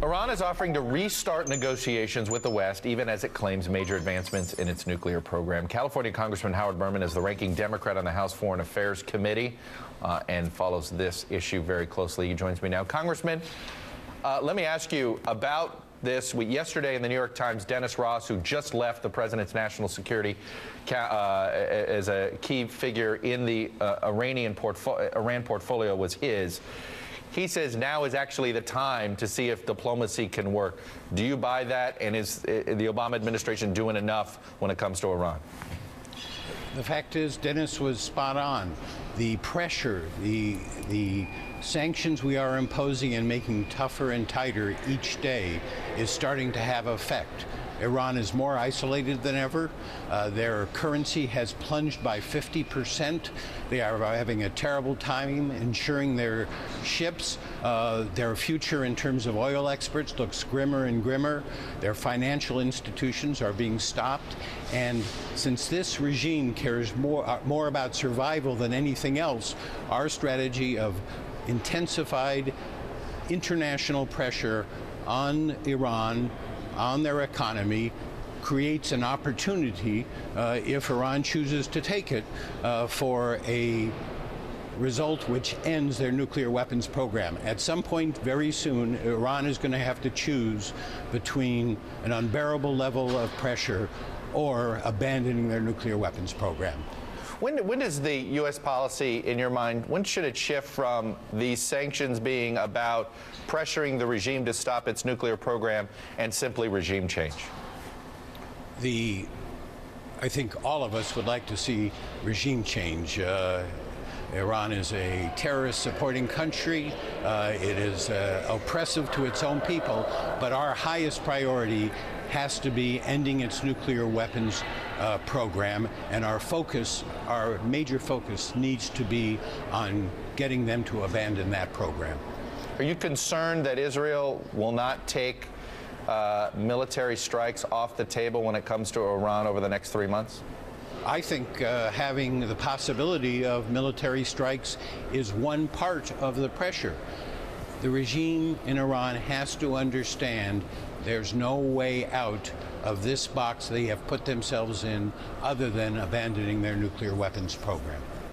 Iran is offering to restart negotiations with the West, even as it claims major advancements in its nuclear program. California Congressman Berman is the ranking Democrat on the House Foreign Affairs Committee and follows this issue very closely. He joins me now. Congressman, let me ask you about this. Yesterday in the New York Times, Dennis Ross, who just left the president's national security as a key figure in the Iran portfolio, was his. He says now is actually the time to see if diplomacy can work. Do you buy that? And is the Obama administration doing enough when it comes to Iran? The fact is, Dennis was spot on. The pressure, the sanctions we are imposing and making tougher and tighter each day is starting to have effect. Iran is more isolated than ever. Their currency has plunged by 50%. They are having a terrible time ensuring their ships, their future in terms of oil exports looks grimmer and grimmer. Their financial institutions are being stopped. And since this regime cares more about survival than anything else, our strategy of intensified international pressure on Iran, on their economy, creates an opportunity, if Iran chooses to take it, for a result which ends their nuclear weapons program. At some point very soon, Iran is going to have to choose between an unbearable level of pressure or abandoning their nuclear weapons program. When does the U.S. policy, in your mind, when should it shift from these sanctions being about pressuring the regime to stop its nuclear program and simply regime change? I think all of us would like to see regime change. Iran is a terrorist-supporting country. It is oppressive to its own people, but our highest priority has to be ending its nuclear weapons program, and our major focus needs to be on getting them to abandon that program. Are you concerned that Israel will not take military strikes off the table when it comes to Iran over the next 3 months? I think having the possibility of military strikes is one part of the pressure. The regime in Iran has to understand there's no way out of this box they have put themselves in other than abandoning their nuclear weapons program.